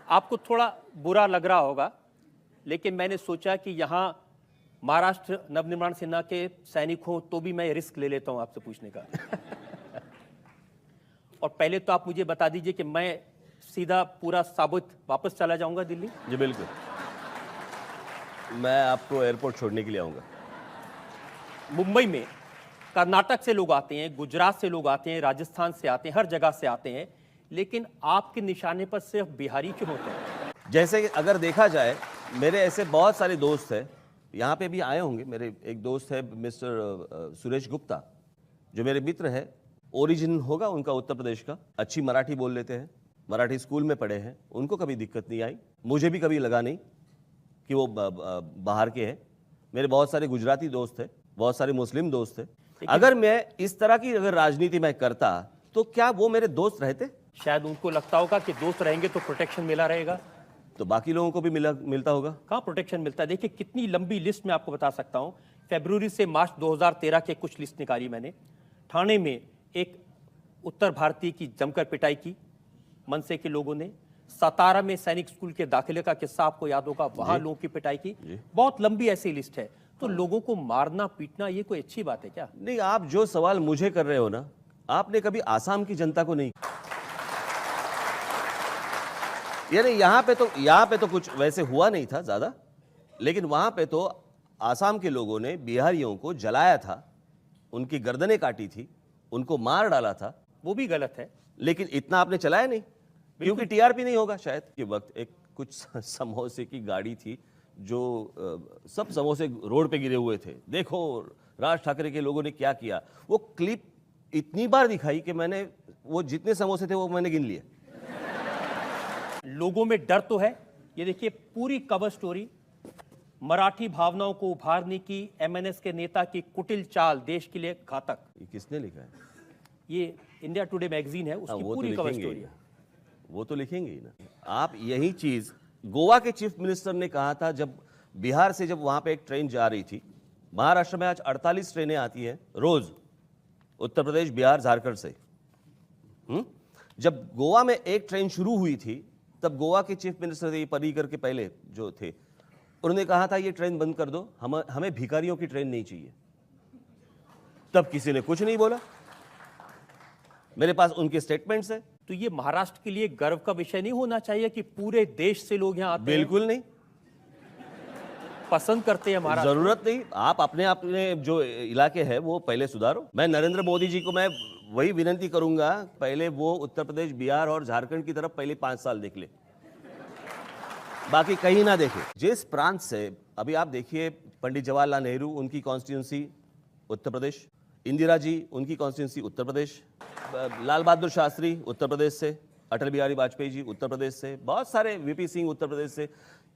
आपको थोड़ा बुरा लग रहा होगा, लेकिन मैंने सोचा कि यहाँ महाराष्ट्र नवनिर्माण सेना के सैनिक हो तो भी मैं रिस्क ले लेता हूं आपसे पूछने का। और पहले तो आप मुझे बता दीजिए कि मैं सीधा पूरा साबुत वापस चला जाऊंगा दिल्ली? जी बिल्कुल, मैं आपको एयरपोर्ट छोड़ने के लिए आऊंगा। मुंबई में कर्नाटक से लोग आते हैं, गुजरात से लोग आते हैं, राजस्थान से आते हैं, हर जगह से आते हैं, लेकिन आपके निशाने पर सिर्फ बिहारी क्यों होते हैं? जैसे कि अगर देखा जाए, मेरे ऐसे बहुत सारे दोस्त हैं, यहाँ पे भी आए होंगे। मेरे एक दोस्त है मिस्टर सुरेश गुप्ता, जो मेरे मित्र है। ओरिजिन होगा उनका उत्तर प्रदेश का, अच्छी मराठी बोल लेते हैं, मराठी स्कूल में पढ़े हैं, उनको कभी दिक्कत नहीं आई, मुझे भी कभी लगा नहीं कि वो बाहर के हैं। मेरे बहुत सारे गुजराती दोस्त हैं, बहुत सारे मुस्लिम दोस्त हैं। अगर मैं इस तरह की अगर राजनीति में करता तो क्या वो मेरे दोस्त रहते? शायद उनको लगता होगा कि दोस्त रहेंगे तो प्रोटेक्शन मिला रहेगा, तो बाकी लोगों को भी मिलता होगा। कहाँ प्रोटेक्शन मिलता है? देखिए कितनी लंबी लिस्ट मैं आपको बता सकता हूँ। फरवरी से मार्च 2013 के कुछ लिस्ट निकाली मैंने। ठाणे में एक उत्तर भारतीय की जमकर पिटाई की मनसे के लोगों ने। सतारा में सैनिक स्कूल के दाखिले का किस्सा आपको याद होगा, वहां लोगों की पिटाई की। बहुत लंबी ऐसी लिस्ट है। तो लोगों को मारना पीटना ये कोई अच्छी बात है क्या? नहीं, आप जो सवाल मुझे कर रहे हो ना, आपने कभी आसाम की जनता को नहीं। यानी यहाँ पे तो कुछ वैसे हुआ नहीं था ज्यादा, लेकिन वहां पे तो आसाम के लोगों ने बिहारियों को जलाया था, उनकी गर्दनें काटी थी, उनको मार डाला था। वो भी गलत है, लेकिन इतना आपने चलाया नहीं, क्योंकि टीआरपी नहीं होगा शायद। के वक्त एक कुछ समोसे की गाड़ी थी, जो सब समोसे रोड पे गिरे हुए थे। देखो राज ठाकरे के लोगों ने क्या किया। वो क्लिप इतनी बार दिखाई कि मैंने वो जितने समोसे थे वो मैंने गिन लिए। लोगों में डर तो है। ये देखिए पूरी कवर स्टोरी, मराठी भावनाओं को उभारने की एमएनएस के नेता की कुटिल चाल देश के लिए घातक। ये किसने लिखा है? ये इंडिया टुडे मैगजीन है, उसकी पूरी कवर स्टोरी है। वो तो लिखेंगे ही ना। आप यही चीज गोवा के चीफ मिनिस्टर ने कहा था, जब बिहार से जब वहां पे एक ट्रेन जा रही थी। महाराष्ट्र में आज 48 ट्रेनें आती हैं रोज, उत्तर प्रदेश, बिहार, झारखंड से। जब गोवा में एक ट्रेन शुरू हुई थी, तब गोवा के चीफ मिनिस्टर थे, पर्रिकर के पहले जो थे, उन्होंने कहा था ये ट्रेन बंद कर दो, हमें भिखारियों की ट्रेन नहीं चाहिए। तब किसी ने कुछ नहीं बोला। मेरे पास उनके स्टेटमेंट्स हैं। तो ये महाराष्ट्र के लिए गर्व का विषय नहीं होना चाहिए कि पूरे देश से लोग यहाँ आते हैं? बिल्कुल नहीं, पसंद करते हैं महाराष्ट्र। जरूरत नहीं। आप अपने जो इलाके है वो पहले सुधारो। मैं नरेंद्र मोदी जी को मैं वही विनती करूंगा, पहले वो उत्तर प्रदेश, बिहार और झारखंड की तरफ पहले 5 साल देख ले, बाकी कहीं ना देखे। जिस प्रांत से अभी आप देखिए, पंडित जवाहरलाल नेहरू, उनकी कॉन्स्टिट्यूंसी उत्तर प्रदेश, इंदिरा जी, उनकी कॉन्स्टिट्यूंसी उत्तर प्रदेश, लाल बहादुर शास्त्री उत्तर प्रदेश से, अटल बिहारी वाजपेयी जी उत्तर प्रदेश से, बहुत सारे, वीपी सिंह उत्तर प्रदेश से।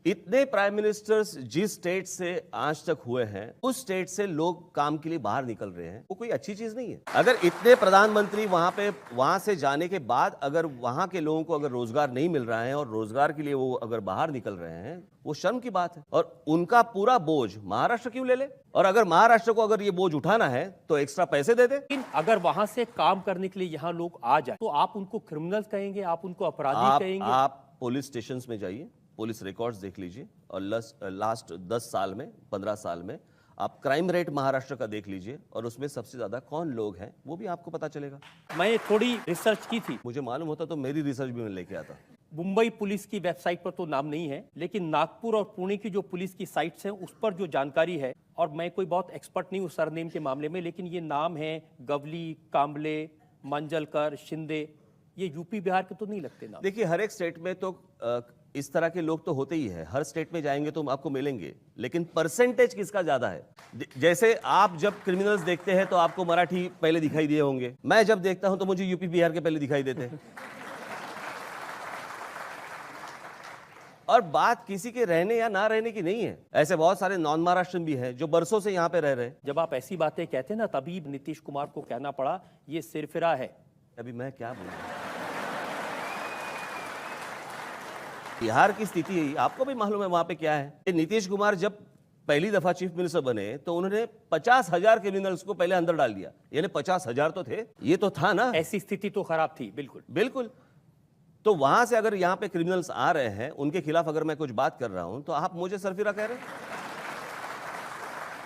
इतने प्राइम मिनिस्टर्स जिस स्टेट से आज तक हुए हैं, उस स्टेट से लोग काम के लिए बाहर निकल रहे हैं, वो कोई अच्छी चीज नहीं है। अगर इतने प्रधानमंत्री वहां से जाने के बाद अगर वहां के लोगों को अगर रोजगार नहीं मिल रहा है और रोजगार के लिए वो अगर बाहर निकल रहे हैं, वो शर्म की बात है। और उनका पूरा बोझ महाराष्ट्र क्यों ले ले? और अगर महाराष्ट्र को अगर ये बोझ उठाना है तो एक्स्ट्रा पैसे दे दे। लेकिन अगर वहां से काम करने के लिए यहाँ लोग आ जाए तो आप उनको क्रिमिनल कहेंगे, आप उनको अपराधी कहेंगे? आप पुलिस स्टेशन में जाइए, पुलिस रिकॉर्ड्स देख लीजिए, और लास्ट 10 साल में, 15 साल में आप क्राइम रेट महाराष्ट्र का देख लीजिए, और उसमें सबसे ज्यादा कौन लोग हैं वो भी आपको पता चलेगा। मैं थोड़ी रिसर्च की थी, मुझे मालूम होता तो मेरी रिसर्च भी मैं लेके आता। मुंबई पुलिस की वेबसाइट पर तो नाम नहीं है, लेकिन नागपुर और पुणे की जो पुलिस की साइट्स हैं उस पर जो जानकारी है, और मैं कोई बहुत एक्सपर्ट नहीं हूँ सरनेम के मामले में, लेकिन ये नाम है गवली, कांबले, मांजलकर, शिंदे, ये यूपी बिहार के तो नहीं लगते नाम। देखिए हर एक स्टेट में तो इस तरह के लोग तो होते ही है, हर स्टेट में जाएंगे तो आपको मिलेंगे, लेकिन परसेंटेज किसका ज्यादा है? जैसे आप जब क्रिमिनल्स देखते हैं तो आपको मराठी पहले दिखाई दिए होंगे, मैं जब देखता हूं तो मुझे यूपी बिहार के पहले दिखाई देते हैं। और बात किसी के रहने या ना रहने की नहीं है। ऐसे बहुत सारे नॉन महाराष्ट्रन भी हैं जो बरसों से यहाँ पे रह रहे हैं। जब आप ऐसी बातें कहते हैं ना, तभी नीतीश कुमार को कहना पड़ा ये सिरफिरा है। अभी मैं क्या बोलूं? बिहार की स्थिति है, आपको भी मालूम है वहां पे क्या है। नीतीश कुमार जब पहली दफा चीफ मिनिस्टर बने तो उन्होंने 50,000 क्रिमिनल्स को पहले अंदर डाल दिया। यानी 50,000 तो थे, ये तो था ना। ऐसी स्थिति तो खराब थी, बिल्कुल बिल्कुल। तो वहां से अगर यहाँ पे क्रिमिनल्स आ रहे हैं, उनके खिलाफ अगर मैं कुछ बात कर रहा हूं, तो आप मुझे सरफिरा कह रहे हैं?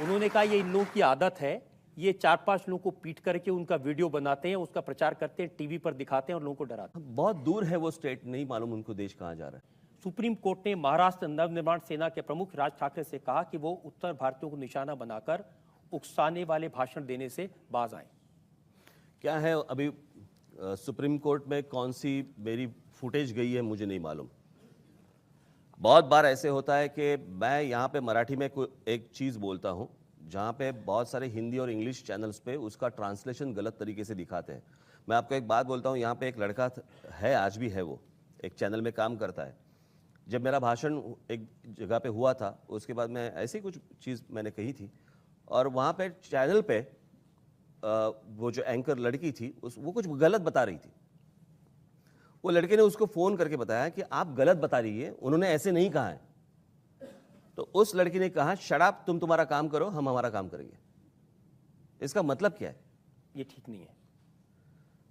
उन्होंने कहा ये इन लोगों की आदत है, ये 4-5 लोगों को पीट करके उनका वीडियो बनाते हैं, उसका प्रचार करते हैं, टीवी पर दिखाते हैं और लोगों को डराते हैं। बहुत दूर है वो स्टेट, नहीं मालूम उनको देश कहाँ जा रहा है। सुप्रीम कोर्ट ने महाराष्ट्र नवनिर्माण सेना के प्रमुख राज ठाकरे से कहा कि वो उत्तर भारतीयों को निशाना बनाकर उकसाने वाले भाषण देने से बाज आए। क्या है अभी सुप्रीम कोर्ट में कौन सी मेरी फुटेज गई है मुझे नहीं मालूम। बहुत बार ऐसे होता है कि मैं यहाँ पे मराठी में एक चीज़ बोलता हूँ, जहाँ पे बहुत सारे हिंदी और इंग्लिश चैनल्स पे उसका ट्रांसलेशन गलत तरीके से दिखाते हैं। मैं आपको एक बात बोलता हूँ, यहाँ पे एक लड़का है, आज भी है, वो एक चैनल में काम करता है। जब मेरा भाषण एक जगह पे हुआ था, उसके बाद मैं ऐसी कुछ चीज़ मैंने कही थी, और वहाँ पे चैनल पे वो जो एंकर लड़की थी वो कुछ गलत बता रही थी। वो लड़के ने उसको फ़ोन करके बताया कि आप गलत बता रही है, उन्होंने ऐसे नहीं कहा है। तो उस लड़की ने कहा, शट अप, तुम तुम्हारा काम करो, हम हमारा काम करेंगे। इसका मतलब क्या है? ये ठीक नहीं है।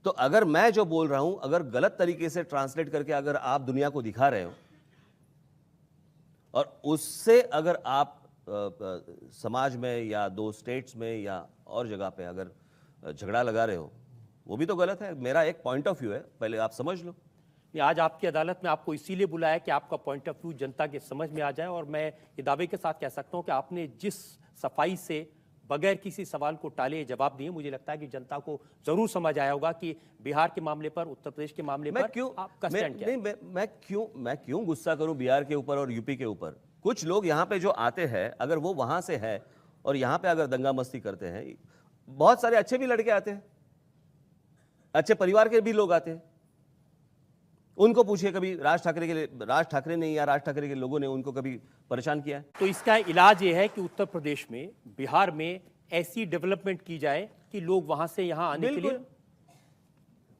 तो अगर मैं जो बोल रहा हूं, अगर गलत तरीके से ट्रांसलेट करके अगर आप दुनिया को दिखा रहे हो, और उससे अगर आप समाज में या दो स्टेट्स में या और जगह पे अगर झगड़ा लगा रहे हो, वो भी तो गलत है। मेरा एक पॉइंट ऑफ व्यू है, पहले आप समझ लो। आज आपकी अदालत में आपको इसीलिए बुलाया कि आपका पॉइंट ऑफ व्यू जनता के समझ में आ जाए, और मैं ये दावे के साथ कह सकता हूं कि आपने जिस सफाई से बगैर किसी सवाल को टाले जवाब दिए, मुझे लगता है कि जनता को जरूर समझ आया होगा कि बिहार के मामले पर, उत्तर प्रदेश के मामले पर आपका स्टैंड क्या है। मैं क्यों गुस्सा करूं बिहार के ऊपर और यूपी के ऊपर? कुछ लोग यहाँ पे जो आते हैं, अगर वो वहां से है और यहाँ पे अगर दंगा मस्ती करते हैं, बहुत सारे अच्छे भी लड़के आते हैं, अच्छे परिवार के भी लोग आते हैं। उनको पूछिए, कभी राज ठाकरे ने या राज ठाकरे के लोगों ने उनको कभी परेशान किया है? तो इसका इलाज ये है कि उत्तर प्रदेश में, बिहार में ऐसी डेवलपमेंट की जाए कि लोग वहां से यहां आने के लिए,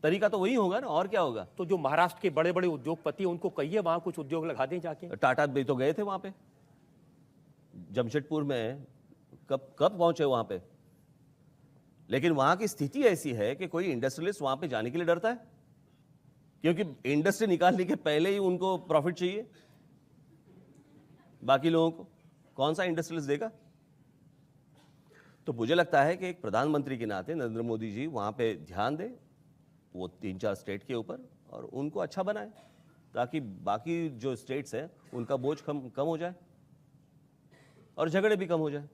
तरीका तो वही होगा ना, और क्या होगा? तो जो महाराष्ट्र के बड़े बड़े उद्योगपति, उनको कहिए वहां कुछ उद्योग लगा दें जाके। टाटा भी तो गए थे वहां पे, जमशेदपुर में, कब पहुंचे वहां पे। लेकिन वहां की स्थिति ऐसी है कि कोई इंडस्ट्रियलिस्ट वहां पे जाने के लिए डरता है, क्योंकि इंडस्ट्री निकालने के पहले ही उनको प्रॉफिट चाहिए। बाकी लोगों को कौन सा इंडस्ट्रियलिस्ट देगा? तो मुझे लगता है कि एक प्रधानमंत्री के नाते नरेंद्र मोदी जी वहां पे ध्यान दें, वो 3-4 स्टेट के ऊपर, और उनको अच्छा बनाए, ताकि बाकी जो स्टेट्स हैं उनका बोझ कम हो जाए और झगड़े भी कम हो जाए।